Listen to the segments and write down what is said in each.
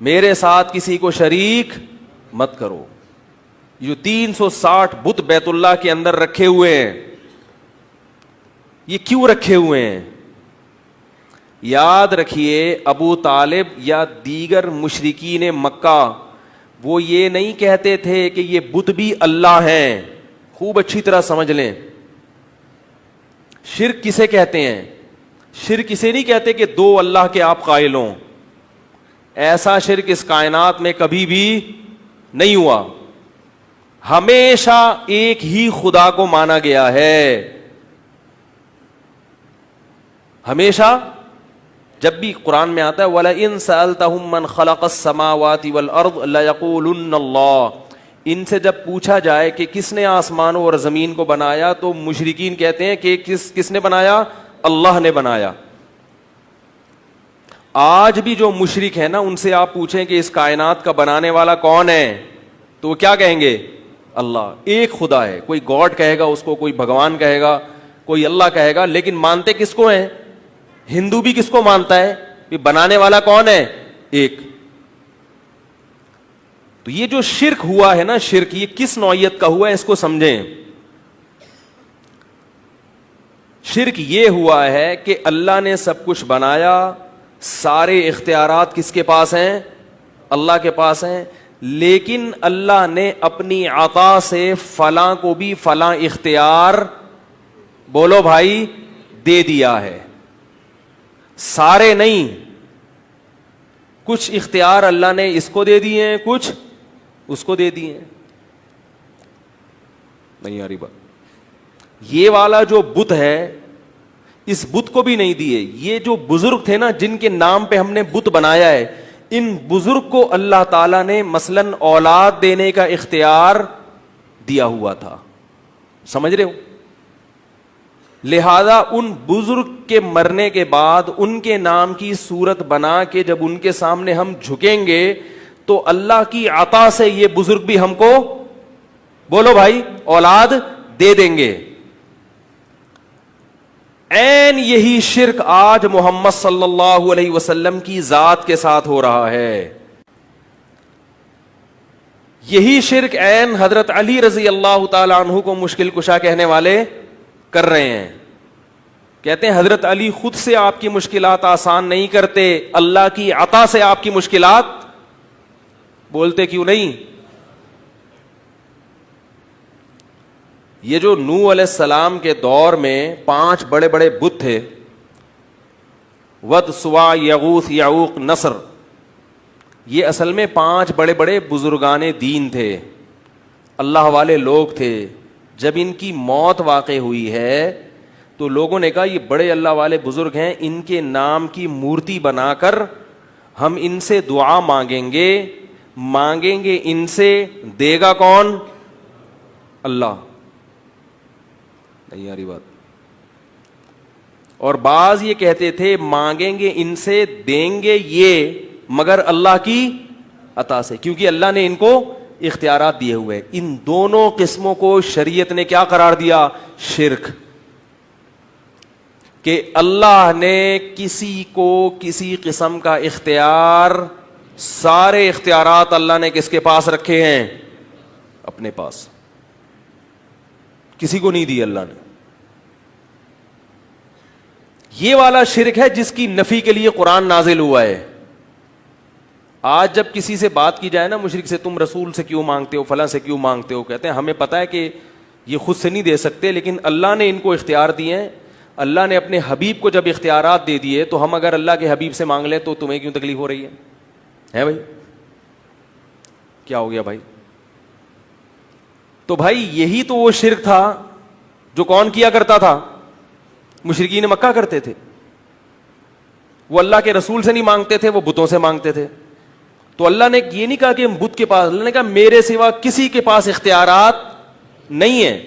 میرے ساتھ کسی کو شریک مت کرو. جو 360 بت بیت اللہ کے اندر رکھے ہوئے ہیں, یہ کیوں رکھے ہوئے ہیں؟ یاد رکھیے, ابو طالب یا دیگر مشرکین مکہ وہ یہ نہیں کہتے تھے کہ یہ بت بھی اللہ ہیں. خوب اچھی طرح سمجھ لیں, شرک کسے کہتے ہیں؟ شرک اسے نہیں کہتے کہ دو اللہ کے آپ قائل ہوں. ایسا شرک اس کائنات میں کبھی بھی نہیں ہوا. ہمیشہ ایک ہی خدا کو مانا گیا ہے. ہمیشہ جب بھی قرآن میں آتا ہے وَلَئِن سَأَلْتَهُم مَّنْ خَلَقَ السَّمَاوَاتِ وَالْأَرْضِ لَيَقُولُنَّ اللَّهُ, ان سے جب پوچھا جائے کہ کس نے آسمانوں اور زمین کو بنایا تو مشرکین کہتے ہیں کہ کس نے بنایا؟ اللہ نے بنایا. آج بھی جو مشرک ہے نا, ان سے آپ پوچھیں کہ اس کائنات کا بنانے والا کون ہے تو وہ کیا کہیں گے؟ اللہ. ایک خدا ہے, کوئی گاڈ کہے گا اس کو, کوئی بھگوان کہے گا, کوئی اللہ کہے گا, لیکن مانتے کس کو ہیں؟ ہندو بھی کس کو مانتا ہے کہ بنانے والا کون ہے؟ ایک. تو یہ جو شرک ہوا ہے نا, شرک یہ کس نوعیت کا ہوا ہے اس کو سمجھیں. شرک یہ ہوا ہے کہ اللہ نے سب کچھ بنایا, سارے اختیارات کس کے پاس ہیں؟ اللہ کے پاس ہیں, لیکن اللہ نے اپنی عطا سے فلاں کو بھی فلاں اختیار, بولو بھائی, دے دیا ہے. سارے نہیں, کچھ اختیار اللہ نے اس کو دے دیے ہیں, کچھ اس کو دے دیے ہیں. نہیں آ رہی بات؟ یہ والا جو بت ہے, اس بت کو بھی نہیں دیے. یہ جو بزرگ تھے نا جن کے نام پہ ہم نے بت بنایا ہے, ان بزرگ کو اللہ تعالیٰ نے مثلاً اولاد دینے کا اختیار دیا ہوا تھا. سمجھ رہے ہو؟ لہذا ان بزرگ کے مرنے کے بعد ان کے نام کی صورت بنا کے جب ان کے سامنے ہم جھکیں گے تو اللہ کی عطا سے یہ بزرگ بھی ہم کو, بولو بھائی, اولاد دے دیں گے. عین یہی شرک آج محمد صلی اللہ علیہ وسلم کی ذات کے ساتھ ہو رہا ہے. یہی شرک عین حضرت علی رضی اللہ تعالی عنہ کو مشکل کشا کہنے والے کر رہے ہیں. کہتے ہیں حضرت علی خود سے آپ کی مشکلات آسان نہیں کرتے, اللہ کی عطا سے آپ کی مشکلات, بولتے کیوں نہیں؟ یہ جو نوح علیہ السلام کے دور میں 5 بڑے بڑے بت تھے, ود, سوا, یغوث, یعوق, نصر, یہ اصل میں 5 بڑے بڑے بزرگان دین تھے, اللہ والے لوگ تھے. جب ان کی موت واقع ہوئی ہے تو لوگوں نے کہا یہ بڑے اللہ والے بزرگ ہیں, ان کے نام کی مورتی بنا کر ہم ان سے دعا مانگیں گے ان سے, دے گا کون؟ اللہ. نہیں آ رہی بات؟ اور بعض یہ کہتے تھے مانگیں گے ان سے, دیں گے یہ مگر اللہ کی عطا سے, کیونکہ اللہ نے ان کو اختیارات دیے ہوئے. ان دونوں قسموں کو شریعت نے کیا قرار دیا؟ شرک. کہ اللہ نے کسی کو کسی قسم کا اختیار, سارے اختیارات اللہ نے کس کے پاس رکھے ہیں؟ اپنے پاس. کسی کو نہیں دی اللہ نے. یہ والا شرک ہے جس کی نفی کے لیے قرآن نازل ہوا ہے. آج جب کسی سے بات کی جائے نا مشرک سے, تم رسول سے کیوں مانگتے ہو, فلاں سے کیوں مانگتے ہو, کہتے ہیں ہمیں پتہ ہے کہ یہ خود سے نہیں دے سکتے, لیکن اللہ نے ان کو اختیار دیے ہیں. اللہ نے اپنے حبیب کو جب اختیارات دے دیے تو ہم اگر اللہ کے حبیب سے مانگ لیں تو تمہیں کیوں تکلیف ہو رہی ہے بھائی؟ کیا ہو گیا بھائی؟ تو بھائی یہی تو وہ شرک تھا جو کون کیا کرتا تھا؟ مشرکین مکہ کرتے تھے. وہ اللہ کے رسول سے نہیں مانگتے تھے, وہ بتوں سے مانگتے تھے. تو اللہ نے یہ نہیں کہا کہ ہم بت کے پاس, اللہ نے کہا میرے سوا کسی کے پاس اختیارات نہیں ہیں.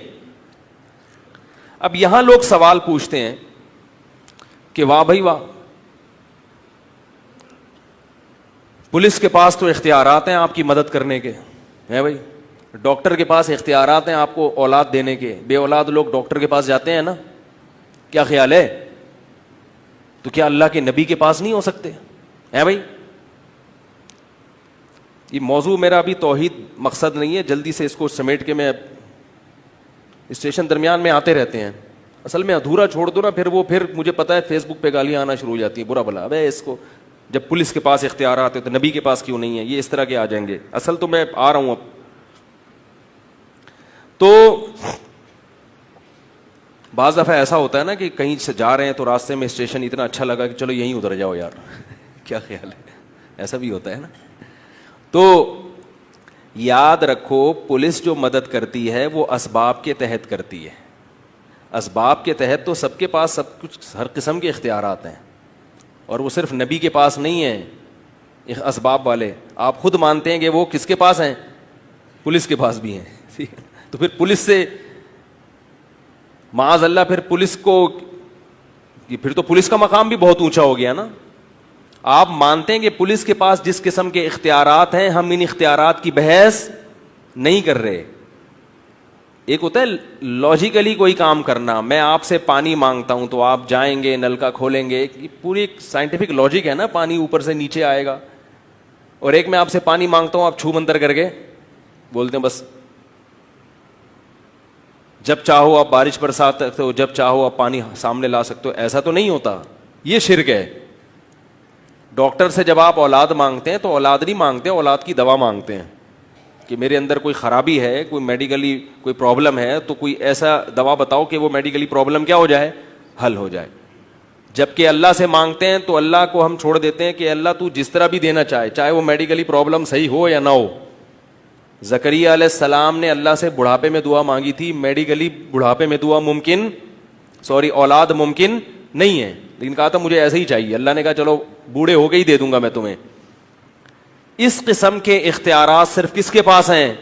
اب یہاں لوگ سوال پوچھتے ہیں کہ واہ بھائی واہ, پولیس کے پاس تو اختیارات ہیں آپ کی مدد کرنے کے ہیں بھائی, ڈاکٹر کے پاس اختیارات ہیں آپ کو اولاد دینے کے, بے اولاد لوگ ڈاکٹر کے پاس جاتے ہیں نا, کیا خیال ہے؟ تو کیا اللہ کے نبی کے پاس نہیں ہو سکتے ہیں بھائی؟ یہ موضوع میرا ابھی توحید مقصد نہیں ہے, جلدی سے اس کو سمیٹ کے میں اسٹیشن درمیان میں آتے رہتے ہیں, اصل میں ادھورا چھوڑ دو نا پھر مجھے پتا ہے فیس بک پہ گالیاں آنا شروع ہو جاتی ہیں, برا بلا ابے اس کو, جب پولیس کے پاس اختیارات ہیں تو نبی کے پاس کیوں نہیں ہے, یہ اس طرح کے آ جائیں گے. اصل تو میں آ رہا ہوں اب. تو بعض دفعہ ایسا ہوتا ہے نا کہ کہیں سے جا رہے ہیں تو راستے میں اسٹیشن اتنا اچھا لگا کہ چلو یہیں اتر جاؤ یار, کیا خیال ہے, ایسا بھی ہوتا ہے نا. تو یاد رکھو پولیس جو مدد کرتی ہے وہ اسباب کے تحت کرتی ہے. اسباب کے تحت تو سب کے پاس سب کچھ, ہر قسم کے اختیارات ہیں, اور وہ صرف نبی کے پاس نہیں ہیں اسباب والے. آپ خود مانتے ہیں کہ وہ کس کے پاس ہیں, پولیس کے پاس بھی ہیں. تو پھر پولیس سے معاذ اللہ پھر پولیس کو, پھر تو پولیس کا مقام بھی بہت اونچا ہو گیا نا. آپ مانتے ہیں کہ پولیس کے پاس جس قسم کے اختیارات ہیں, ہم ان اختیارات کی بحث نہیں کر رہے. ایک ہوتا ہے لاجیکلی کوئی کام کرنا, میں آپ سے پانی مانگتا ہوں تو آپ جائیں گے نل کا کھولیں گے, یہ پوری ایک سائنٹیفک لاجک ہے نا, پانی اوپر سے نیچے آئے گا. اور ایک میں آپ سے پانی مانگتا ہوں, آپ چھو منتر کر کے بولتے ہیں بس جب چاہو آپ بارش برسا سکتے ہو, جب چاہو آپ پانی سامنے لا سکتے ہو. ایسا تو نہیں ہوتا, یہ شرک ہے. ڈاکٹر سے جب آپ اولاد مانگتے ہیں تو اولاد نہیں مانگتے, اولاد کی دوا مانگتے ہیں کہ میرے اندر کوئی خرابی ہے, کوئی میڈیکلی کوئی پرابلم ہے, تو کوئی ایسا دوا بتاؤ کہ وہ میڈیکلی پرابلم کیا ہو جائے, حل ہو جائے. جبکہ اللہ سے مانگتے ہیں تو اللہ کو ہم چھوڑ دیتے ہیں کہ اللہ تو جس طرح بھی دینا چاہے, چاہے وہ میڈیکلی پرابلم صحیح ہو یا نہ ہو. زکریا علیہ السلام نے اللہ سے بڑھاپے میں دعا مانگی تھی, میڈیکلی بڑھاپے میں دعا اولاد ممکن نہیں ہے, لیکن کہا تھا مجھے ایسے ہی چاہیے. اللہ نے کہا چلو بوڑھے ہو کے ہی دے دوں گا میں تمہیں. اس قسم کے اختیارات صرف کس کے پاس ہیں,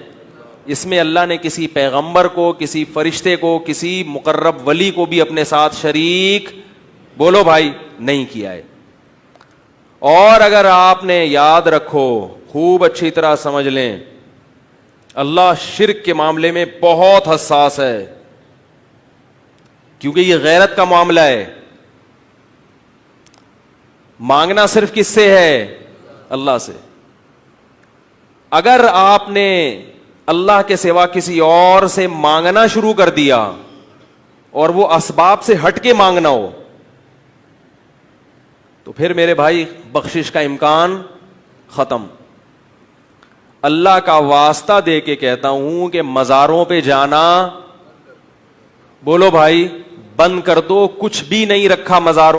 اس میں اللہ نے کسی پیغمبر کو, کسی فرشتے کو, کسی مقرب ولی کو بھی اپنے ساتھ شریک, بولو بھائی, نہیں کیا ہے. اور اگر آپ نے یاد رکھو, خوب اچھی طرح سمجھ لیں, اللہ شرک کے معاملے میں بہت حساس ہے, کیونکہ یہ غیرت کا معاملہ ہے. مانگنا صرف کس سے ہے, اللہ سے. اگر آپ نے اللہ کے سوا کسی اور سے مانگنا شروع کر دیا اور وہ اسباب سے ہٹ کے مانگنا ہو, تو پھر میرے بھائی بخشش کا امکان ختم. اللہ کا واسطہ دے کے کہتا ہوں کہ مزاروں پہ جانا, بولو بھائی, بند کر دو. کچھ بھی نہیں رکھا مزاروں